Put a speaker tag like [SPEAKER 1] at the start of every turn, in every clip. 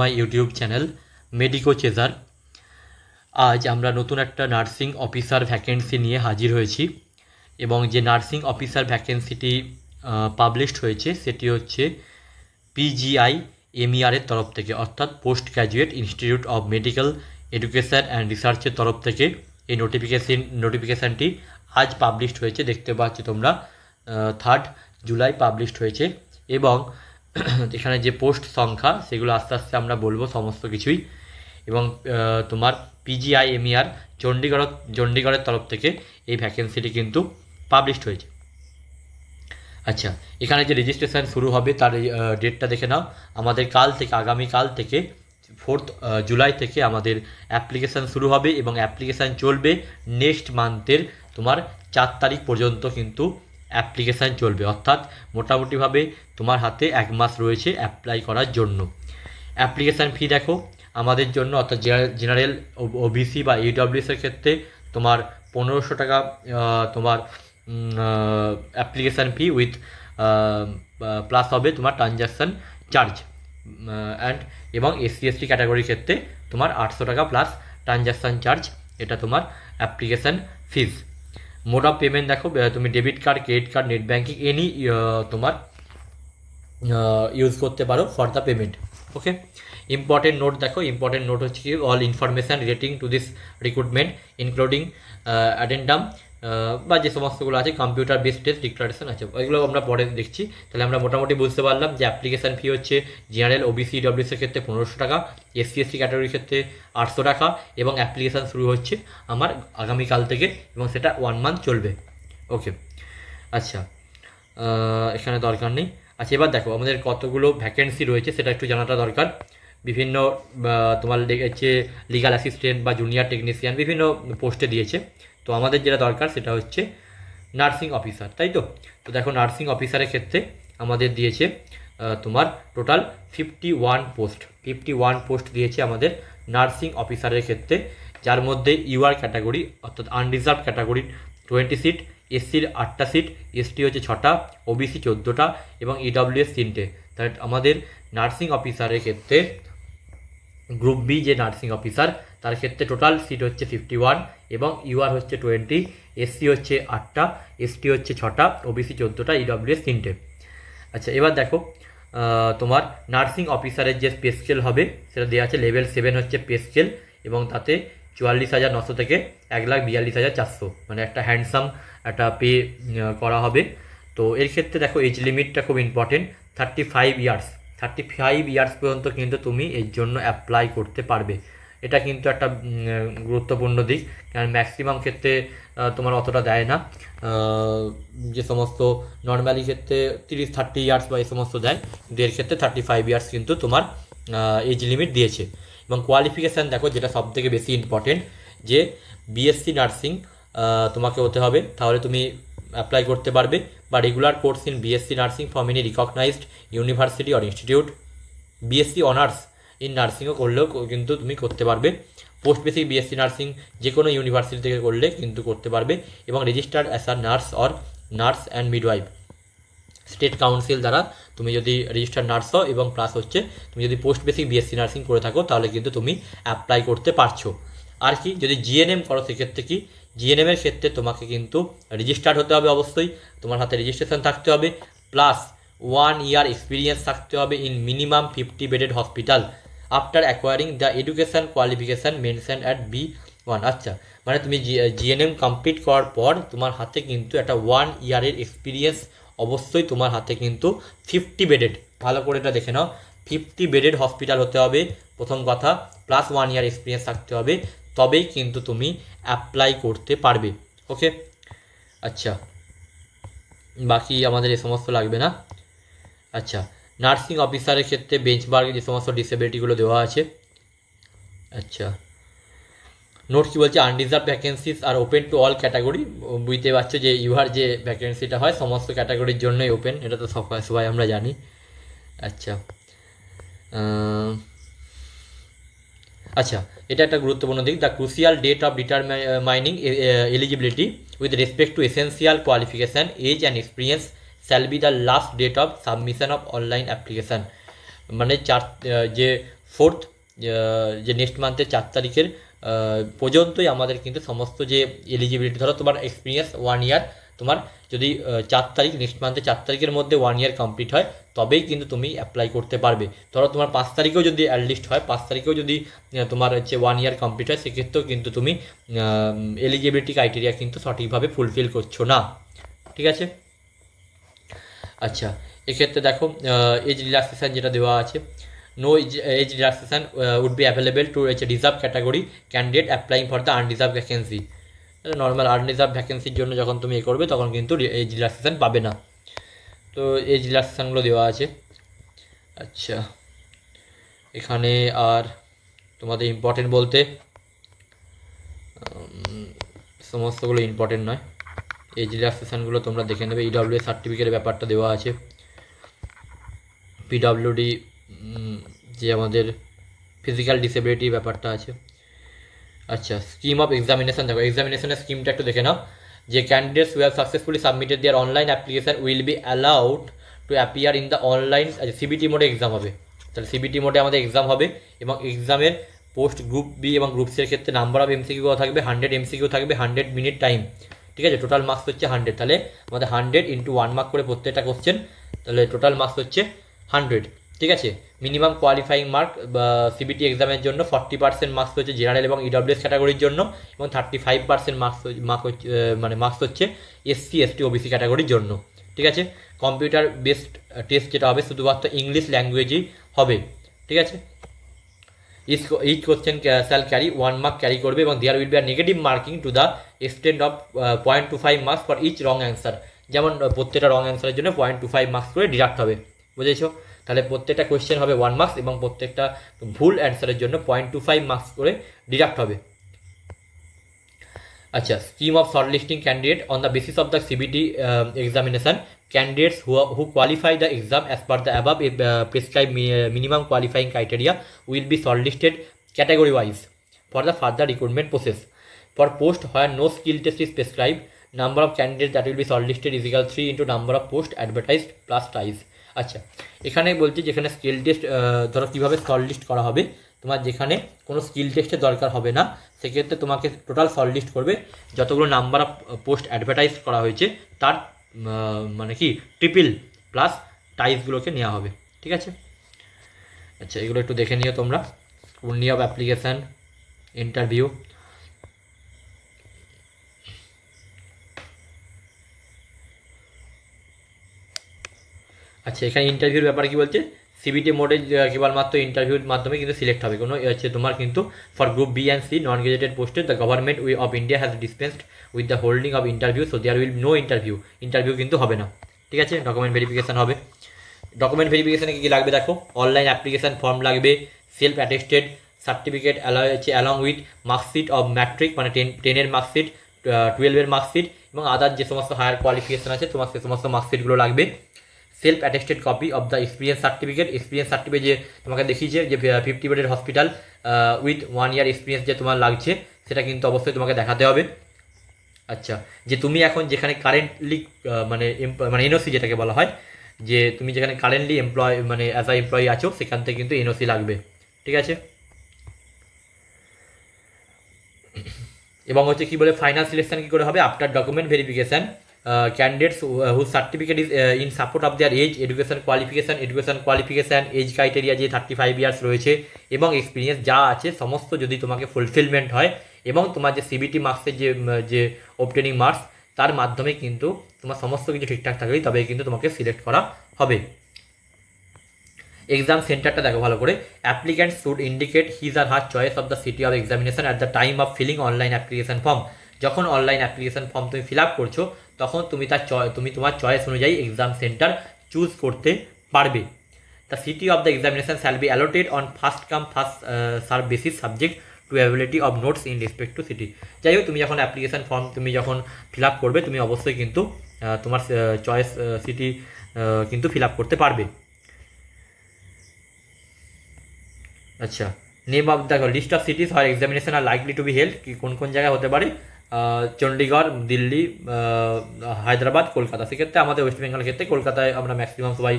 [SPEAKER 1] My YouTube channel medico chaser. আজ আমরা নতুন একটা নার্সিং অফিসার ভ্যাকেন্সি নিয়ে হাজির হয়েছি এবং যে নার্সিং অফিসার ভ্যাকেন্সিটি পাবলিশড হয়েছে সেটি হচ্ছে পিজিআই এমইআরের তরফ থেকে, অর্থাৎ post graduate institute of medical education and রিসার্চের তরফ থেকে এই নোটিফিকেশানটি আজ পাবলিশড হয়েছে। দেখতে পাচ্ছ তোমরা 3 জুলাই পাবলিশড হয়েছে এবং এখানে যে পোস্ট সংখ্যা সেগুলো আস্তে আস্তে আমরা বলবো সমস্ত কিছুই। এবং তোমার পিজিআই এমইআর চণ্ডীগড়ের তরফ থেকে এই ভ্যাকেন্সিটি কিন্তু পাবলিশড হয়েছে। আচ্ছা, এখানে যে রেজিস্ট্রেশন শুরু হবে তার ডেটটা দেখে নাও। আমাদের আগামীকাল থেকে 4 জুলাই থেকে আমাদের অ্যাপ্লিকেশান শুরু হবে এবং অ্যাপ্লিকেশান চলবে নেক্সট মান্থের তোমার 4 তারিখ পর্যন্ত কিন্তু অ্যাপ্লিকেশান চলবে, অর্থাৎ মোটামুটিভাবে তোমার হাতে 1 মাস রয়েছে অ্যাপ্লাই করার জন্য। অ্যাপ্লিকেশান ফি দেখো আমাদের জন্য, অর্থাৎ জেনারেল ওবিসি বা ইডব্লিউএসের ক্ষেত্রে তোমার 1500 টাকা তোমার অ্যাপ্লিকেশান ফি উইথ প্লাস হবে তোমার ট্রানজ্যাকশান চার্জ এবং এসসি এসটি ক্যাটাগরির ক্ষেত্রে তোমার 800 টাকা প্লাস ট্রানজ্যাকশান চার্জ, এটা তোমার application fees. Mode of payment দেখো, তুমি debit card, credit card, net banking any তোমার ইউজ করতে পারো for the payment. Okay, important note দেখো, ইম্পর্টেন্ট নোট হচ্ছে কি all information relating to this recruitment including addendum বা যে সমস্তগুলো আছে, কম্পিউটার বেসড টেস্ট, ডিক্লারেশন আছে, ওইগুলো আমরা পরে দেখছি। তাহলে আমরা মোটামুটি বুঝতে পারলাম যে অ্যাপ্লিকেশান ফি হচ্ছে জেনারেল ওবিসি ডব্লিউএসের ক্ষেত্রে 1500 টাকা, এসসি এসটি ক্যাটাগরির ক্ষেত্রে 800 টাকা এবং অ্যাপ্লিকেশান শুরু হচ্ছে আমার আগামীকাল থেকে এবং সেটা 1 মান্থ চলবে। ওকে, আচ্ছা এখানে দরকার নেই। আচ্ছা, এবার দেখো আমাদের কতগুলো ভ্যাকেন্সি রয়েছে সেটা একটু জানাটা দরকার। বিভিন্ন তোমার হচ্ছে লিগাল অ্যাসিস্ট্যান্ট বা জুনিয়র টেকনিশিয়ান বিভিন্ন পোস্টে দিয়েছে। তো আমাদের যেটা দরকার সেটা হচ্ছে নার্সিং অফিসার, তাই তো। তো দেখো নার্সিং অফিসারের ক্ষেত্রে আমাদের দিয়েছে তোমার টোটাল 51 পোস্ট দিয়েছে আমাদের নার্সিং অফিসারের ক্ষেত্রে, যার মধ্যে ইউআর ক্যাটাগরি অর্থাৎ আনরিজার্ভ ক্যাটাগরির 20 সিট, এসসির 8টা সিট, এসটি হচ্ছে 6টা, ওবিসি 14টা এবং ইডব্লিউএস 3টে। তাই আমাদের নার্সিং অফিসারের ক্ষেত্রে গ্রুপ বি যে নার্সিং অফিসার তার ক্ষেত্রে টোটাল সিট হচ্ছে 51 এবং ইউআর হচ্ছে 20, এসসি হচ্ছে 8টা, এসটি হচ্ছে 6টা, ওবিসি 14টা, ইডব্লিউএস 3টে। আচ্ছা, এবার দেখো তোমার নার্সিং অফিসারের যে পে স্কেল হবে সেটা দেওয়া আছে, লেভেল 7 হচ্ছে পে স্কেল এবং তাতে 44,900 থেকে 1,42,400, মানে একটা হ্যান্ডসাম একটা পে করা হবে। তো এর ক্ষেত্রে দেখো এজ লিমিটটা খুব ইম্পর্টেন্ট, 35 ইয়ার্স পর্যন্ত কিন্তু তুমি এর জন্য অ্যাপ্লাই করতে পারবে। এটা কিন্তু একটা গুরুত্বপূর্ণ দিক, কারণ ম্যাক্সিমাম ক্ষেত্রে তোমার অতটা দেয় না, যে সমস্ত নর্মালি ক্ষেত্রে 30-30 ইয়ার্স বা এই সমস্ত দেয়, কিন্তু এর ক্ষেত্রে 35 ইয়ার্স কিন্তু তোমার এজ লিমিট দিয়েছে। এবং কোয়ালিফিকেশান দেখো, যেটা সবথেকে বেশি ইম্পর্টেন্ট, যে বিএসসি নার্সিং তোমাকে হতে হবে, তাহলে তুমি অ্যাপ্লাই করতে পারবে, বা regular course in BSc nursing from any recognized university or institute. BSc honours in নার্সিংও করলেও কিন্তু তুমি করতে পারবে। পোস্ট বেসিক বিএসসি নার্সিং যে কোনো ইউনিভার্সিটি থেকে করলে কিন্তু করতে পারবে। এবং registered as a nurse or nurse and midwife state council দ্বারা তুমি যদি রেজিস্টার্ড নার্স হও এবং প্লাস হচ্ছে তুমি যদি পোস্ট বেসিক বিএসসি নার্সিং করে থাকো তাহলে কিন্তু তুমি অ্যাপ্লাই করতে পারছো। আর কি, যদি জিএনএম করো সেক্ষেত্রে কি, জিএনএমের ক্ষেত্রে তোমাকে কিন্তু রেজিস্টার্ড হতে হবে, অবশ্যই তোমার হাতে রেজিস্ট্রেশন থাকতে হবে, প্লাস 1 ইয়ার এক্সপিরিয়েন্স থাকতে হবে in minimum 50 bedded hospital after acquiring the education qualification mention at B1। আচ্ছা, মানে তুমি জিএনএম কমপ্লিট করার পর তোমার হাতে কিন্তু একটা 1 ইয়ারের এক্সপিরিয়েন্স অবশ্যই তোমার হাতে কিন্তু 50 বেডেড, ভালো করে এটা দেখে নাও, 50 বেডেড হসপিটাল হতে হবে প্রথম কথা, প্লাস 1 ইয়ার এক্সপিরিয়েন্স থাকতে হবে, তবেই কিন্তু তুমি অ্যাপ্লাই করতে পারবে। ওকে, আচ্ছা বাকি আমাদের এ সমস্ত লাগবে না। আচ্ছা, নার্সিং অফিসারের ক্ষেত্রে বেঞ্চমার্ক যে সমস্ত ডিসেবিলিটিগুলো দেওয়া আছে। আচ্ছা, নোট কি বলছে, আনরিজার্ভ ভ্যাকেন্সিস আর ওপেন টু অল ক্যাটাগরি। বুঝতে পারছো যে ইউআর যে ভ্যাকেন্সিটা হয় সমস্ত ক্যাটাগরির জন্যই ওপেন, এটা তো সবাই আমরা জানি। আচ্ছা আচ্ছা, এটা একটা গুরুত্বপূর্ণ দিক, the crucial date of determining eligibility with respect to essential qualification, age and experience shall be the last date of submission of online application. মানে যে 4th যে নেক্সট মান্থের 4 তারিখের পর্যন্তই আমাদের কিন্তু সমস্ত যে এলিজিবিলিটি, ধরো তোমার এক্সপিরিয়েন্স 1 ইয়ার, তোমার যদি 4 তারিখ নেক্সট মান্থের 4 তারিখের মধ্যে 1 ইয়ার কমপ্লিট হয় তবেই কিন্তু তুমি অ্যাপ্লাই করতে পারবে। ধরো তোমার 5 তারিখেও যদি অ্যাটলিস্ট হয়, 5 তারিখেও যদি তোমার হচ্ছে 1 ইয়ার কমপ্লিট হয়, সেক্ষেত্রেও কিন্তু তুমি এলিজিবিলিটি ক্রাইটেরিয়া কিন্তু সঠিকভাবে ফুলফিল করছো না। ঠিক আছে। আচ্ছা, এক্ষেত্রে দেখো এজ রিল্যাক্সেশন যেটা দেওয়া আছে, no age relaxation would be available to reserve category candidate applying for the unreserve vacancy. Normal unreserve ভ্যাকেন্সির জন্য যখন তুমি করবে তখন কিন্তু এজ রিল্যাক্সেশন পাবে না। তো এজ রিল্যাক্সেশনগুলো দেওয়া আছে। আচ্ছা, এখানে আর তোমাদের ইম্পর্টেন্ট বলতে সমস্তগুলো ইম্পর্টেন্ট নয়, এজ রিল্যাক্সেশনগুলো তোমরা দেখে নেবে। ইডব্লিউ সার্টিফিকেটের ব্যাপারটা দেওয়া আছে, পিডব্লিউডি যে আমাদের ফিজিক্যাল ডিসেবিলিটি ব্যাপারটা আছে। আচ্ছা, স্কিম অফ এক্সামিনেশন দেখো, এক্সামিনেশনের স্কিমটা একটু দেখে নাও, যে candidates who have successfully submitted their online application will be allowed to appear in the online. CBT মোডে এক্সাম হবে, তাহলে সিবিটি মোডে আমাদের এক্সাম হবে, এবং এক্সামের পোস্ট গ্রুপ বি এবং গ্রুপ সির ক্ষেত্রে নাম্বার অফ এমসিকিউ থাকবে 100 এমসিকিউ থাকবে, 100 মিনিট টাইম। ঠিক আছে, টোটাল মার্কস হচ্ছে 100, তাহলে আমাদের 100 × 1 মার্ক করে প্রত্যেকটা কোশ্চেন, তাহলে টোটাল মার্কস হচ্ছে 100। ঠিক আছে, মিনিমাম কোয়ালিফাইং মার্ক বা সিবিটি এক্সামের জন্য 40% মার্কস হচ্ছে জেনারেল এবং ইডব্লিউএস ক্যাটাগরির জন্য, এবং 35% মার্কস হচ্ছে এসসি এসটি ওবিসি ক্যাটাগরির জন্য। ঠিক আছে, কম্পিউটার বেসড টেস্ট যেটা হবে শুধুমাত্র ইংলিশ ল্যাঙ্গুয়েজেই হবে। ঠিক আছে, each question shall carry 1 mark carry করবে, এবং দেয়ার উইল বি আর negative marking to the extent of 0.25 marks for each wrong answer. যেমন প্রত্যেকটা রং অ্যান্সারের জন্য 0.25 মার্কস করে ডিডাক্ট হবে, বুঝেছো? তাহলে প্রত্যেকটা কোয়েশ্চেন হবে 1 মার্কস, এবং প্রত্যেকটা ভুল অ্যান্সারের জন্য 0.25 মার্কস করে ডিডাক্ট হবে। আচ্ছা, scheme of short listing candidate on the basis of the CBT examination, candidates who qualify the exam as per the above prescribed minimum qualifying criteria will be shortlisted category wise for the further recruitment process. For post where no skill test is prescribed, number of candidates that will be shortlisted is equal 3 into number of post advertised plus ties. আচ্ছা, এখানে বলছি যেখানে skill test ধরো কীভাবে shortlist করা হবে, তোমার যেখানে কোনো স্কিল টেস্টের দরকার হবে না সেক্ষেত্রে তোমাকে টোটাল শর্টলিস্ট করবে যতগুলো নাম্বার অফ পোস্ট অ্যাডভার্টাইজ করা হয়েছে তার মানে কি ট্রিপল প্লাস টাইপগুলোকে নেওয়া হবে। ঠিক আছে, আচ্ছা এগুলো একটু দেখে নিও তোমরা। Scrutiny of application, interview. আচ্ছা, এখানে ইন্টারভিউর ব্যাপারে কি বলছে, সিবিটি মোডে কেবলমাত্র ইন্টারভিউর মাধ্যমে কিন্তু সিলেক্ট হবে। কোনো হচ্ছে তোমার কিন্তু for group B and C non graduated পোস্টে the government of India has dispensed with the holding of interview, so there will no interview কিন্তু হবে না। ঠিক আছে, ডকুমেন্ট ভেরিফিকেশান হবে। ডকুমেন্ট ভেরিফিকেশানে কী কী লাগবে দেখো, অনলাইন অ্যাপ্লিকেশান ফর্ম লাগবে, self attested certificate along with marksheet of matric মানে 10-এর মার্কশিট, 12-এর মার্কশিট এবং আদার যে সমস্ত হায়ার কোয়ালিফিকেশান আছে তোমার সে সমস্ত মার্কশিটগুলো লাগবে। Self attested copy of the experience certificate যে তোমাকে দেখিয়েছে যে 50 বেডের হসপিটাল উইথ 1 ইয়ার এক্সপিরিয়েন্স যে তোমার লাগছে সেটা কিন্তু অবশ্যই তোমাকে দেখাতে হবে। আচ্ছা, যে তুমি এখন যেখানে কারেন্টলি মানে এনওসি যেটাকে বলা হয়, যে তুমি যেখানে কারেন্টলি মানে অ্যাজ আ এমপ্লয়ি আছো সেখান থেকে কিন্তু এনওসি লাগবে। ঠিক আছে, এবং হচ্ছে কি বলে ফাইনাল সিলেকশন কী করে হবে, after document verification candidates whose certificate is in support of their age, education qualification age criteria যে 35 ইয়ার্স রয়েছে এবং এক্সপিরিয়েন্স যা আছে সমস্ত যদি তোমাকে ফুলফিলমেন্ট হয় এবং তোমার যে সিবিটি মার্কসের যে অবটেনিং মার্কস তার মাধ্যমে কিন্তু তোমার সমস্ত কিছু ঠিকঠাক থাকলেই তবে কিন্তু তোমাকে সিলেক্ট করা হবে। এক্সাম সেন্টারটা দেখো ভালো করে, applicant should indicate his or her choice of the city of examination at the time of filling online application form. যখন অনলাইন অ্যাপ্লিকেশন ফর্ম তুমি ফিল আপ করছো তখন তুমি তোমার চয়েস অনুযায়ী এক্সাম সেন্টার চুজ করতে পারবে। The city of the examination shall be allotted on first come first serve basis subject to availability of notes in respect to city. যাই হোক, তুমি যখন অ্যাপ্লিকেশন ফর্ম তুমি যখন ফিল আপ করবে তুমি অবশ্যই কিন্তু তোমার চয়েস সিটি কিন্তু ফিল আপ করতে পারবে। আচ্ছা, name of the list of cities হয় examination are likely to be held, কি কোন কোন জায়গায় হতে পারে, চণ্ডীগড়, দিল্লি, হায়দ্রাবাদ, কলকাতা। সেক্ষেত্রে আমাদের ওয়েস্ট বেঙ্গলের ক্ষেত্রে কলকাতায় আমরা ম্যাক্সিমাম সবাই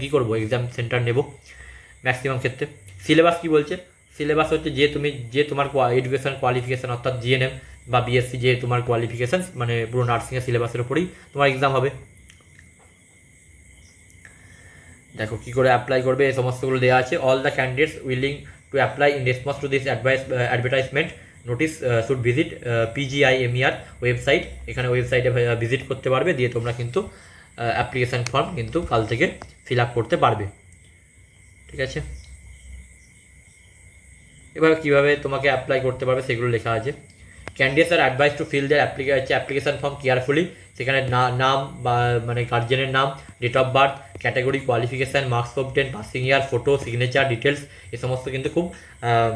[SPEAKER 1] কী করবো এক্সাম সেন্টার নেব ম্যাক্সিমাম ক্ষেত্রে। সিলেবাস কী বলছে, সিলেবাস হচ্ছে যে তোমার এডুকেশন কোয়ালিফিকেশান অর্থাৎ জিএনএম বা বিএসসি যে তোমার কোয়ালিফিকেশান মানে পুরো নার্সিংয়ের সিলেবাসের উপরেই তোমার এক্সাম হবে। দেখো কী করে অ্যাপ্লাই করবে এই সমস্তগুলো দেওয়া আছে। All the candidates willing to apply in response to this advertisement notice should visit PGIMER website. এখানে ওয়েবসাইটে ভিজিট করতে পারবে, দিয়ে তোমরা কিন্তু অ্যাপ্লিকেশান ফর্ম কিন্তু কাল থেকে ফিল আপ করতে পারবে। ঠিক আছে, এবার কীভাবে তোমাকে অ্যাপ্লাই করতে পারবে সেগুলো লেখা আছে। Candidates are advise to fill their application form carefully. সেখানে নাম বা মানে গার্জেনের নাম, date of birth, category, qualification, marks obtain, passing year, photo, signature, details এ সমস্ত কিন্তু খুব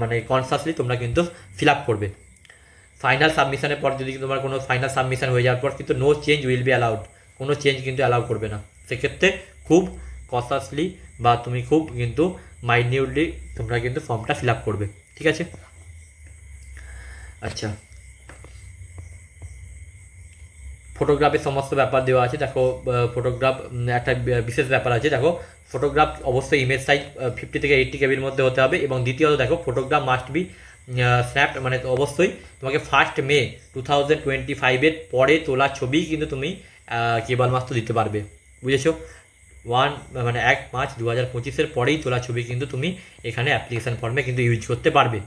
[SPEAKER 1] মানে কনসাসলি তোমরা কিন্তু ফিল আপ করবে। ফাইনাল সাবমিশনের পর যদি তোমার কোনো ফাইনাল সাবমিশন হয়ে যাওয়ার পর কিন্তু no change will be allowed, কোনো চেঞ্জ কিন্তু অ্যালাউ করবে না। সেক্ষেত্রে খুব কনসাসলি বা তুমি খুব কিন্তু মাইনিউটলি তোমরা কিন্তু ফর্মটা ফিল আপ করবে। ঠিক আছে, আচ্ছা ফটোগ্রাফের সমস্ত ব্যাপার দেওয়া আছে। দেখো ফটোগ্রাফ একটা বিশেষ ব্যাপার আছে। দেখো ফটোগ্রাফ অবশ্যই ইমেজ সাইজ 50 থেকে 80 কেবির মধ্যে হতে হবে। এবং দ্বিতীয়ত দেখো ফটোগ্রাফ মাস্ট বি স্ন্যাপড, মানে অবশ্যই তোমাকে 1 মে 2025 পরে তোলা ছবি কিন্তু তুমি কেবলমাত্র দিতে পারবে। বুঝেছো, 1 মার্চ 2025 পরেই তোলা ছবি কিন্তু তুমি এখানে অ্যাপ্লিকেশান ফর্মে কিন্তু ইউজ করতে পারবে।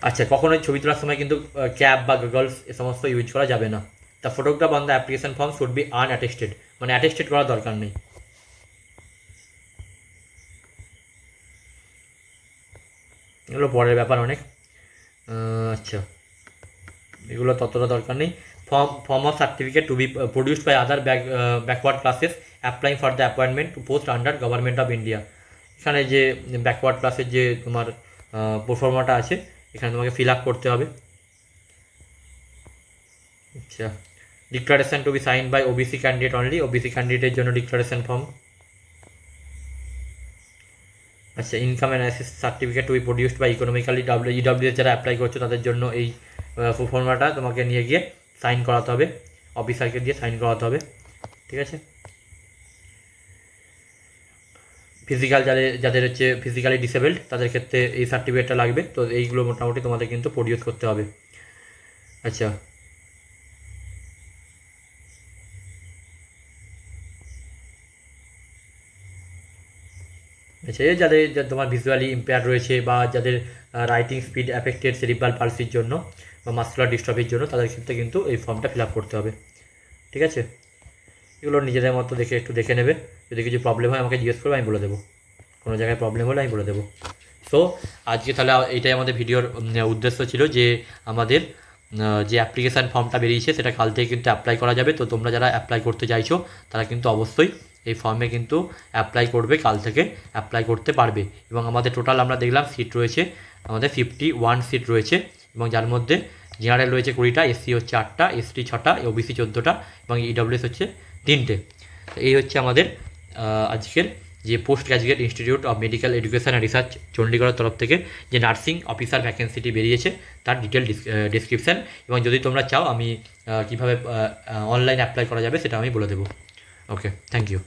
[SPEAKER 1] আচ্ছা, কখনোই ছবি তোলার সময় কিন্তু ক্যাপ বা গগলস এ সমস্ত ইউজ করা যাবে না। The photograph on the application form should be unattested, মানে অ্যাটেস্টেড করার দরকার নেই। এগুলো পরের ব্যাপার অনেক। আচ্ছা, এগুলো ততটা দরকার নেই। Form of certificate to be produced by other backward classes applying for the appointment to post under government of India. এখানে যে ব্যাকওয়ার্ড ক্লাসের যে তোমার প্রোফর্মাটা আছে এখানে তোমাকে ফিল আপ করতে হবে। আচ্ছা, declaration to be sign by OBC candidate only, OBC ক্যান্ডিডেটের জন্য ডিক্লারেশন ফর্ম। আচ্ছা, income analysis certificate to be produced by economically EWS যারা অ্যাপ্লাই করছো তাদের জন্য এই প্রোফর্মাটা তোমাকে নিয়ে গিয়ে সাইন করাতে হবে, অফিসারকে দিয়ে সাইন করাতে হবে। ঠিক আছে, ফিজিক্যাল যাদের হচ্ছে ফিজিক্যালি ডিসেবলড তাদের ক্ষেত্রে এই সার্টিফিকেটটা লাগবে। তো এইগুলো মোটামুটি তোমাদের কিন্তু প্রডিউস করতে হবে। আচ্ছা, আচ্ছা এই যাদের তোমার ভিজুয়ালি ইম্পেয়ার রয়েছে বা যাদের রাইটিং স্পিড অ্যাফেক্টেড সেরিব্রাল পালসির জন্য বা মাস্কুলার ডিস্ট্রফির জন্য তাদের ক্ষেত্রে কিন্তু এই ফর্মটা ফিল আপ করতে হবে। ঠিক আছে, এগুলো নিজেদের মতো দেখে একটু দেখে নেবে। যদি কিছু প্রবলেম হয় আমাকে জিজ্ঞেস করবে, আমি বলে দেবো। কোনো জায়গায় প্রবলেম হলে আমি বলে দেবো। সো আজকে তাহলে এইটাই আমাদের ভিডিওর উদ্দেশ্য ছিল যে আমাদের যে অ্যাপ্লিকেশান ফর্মটা বেরিয়েছে সেটা কাল থেকে কিন্তু অ্যাপ্লাই করা যাবে। তো তোমরা যারা অ্যাপ্লাই করতে চাইছো তারা কিন্তু অবশ্যই এই ফর্মে কিন্তু অ্যাপ্লাই করবে, কাল থেকে অ্যাপ্লাই করতে পারবে। এবং আমাদের টোটাল আমরা দেখলাম সিট রয়েছে আমাদের 51 সিট রয়েছে, এবং যার মধ্যে জেনারেল রয়েছে 20টা, এসসি হচ্ছে 8টা, এসটি 6টা, ওবিসি 14টা এবং ইডব্লিউএস হচ্ছে 3টে। এই হচ্ছে আমাদের আজকের যে post graduate institute of medical education and research চণ্ডীগড়ের তরফ থেকে যে নার্সিং অফিসার ভ্যাকেন্সিটি বেরিয়েছে তার ডিটেল ডিসক্রিপশান। এবং যদি তোমরা চাও আমি কীভাবে অনলাইন অ্যাপ্লাই করা যাবে সেটা আমি বলে দেবো। ওকে, থ্যাংক ইউ।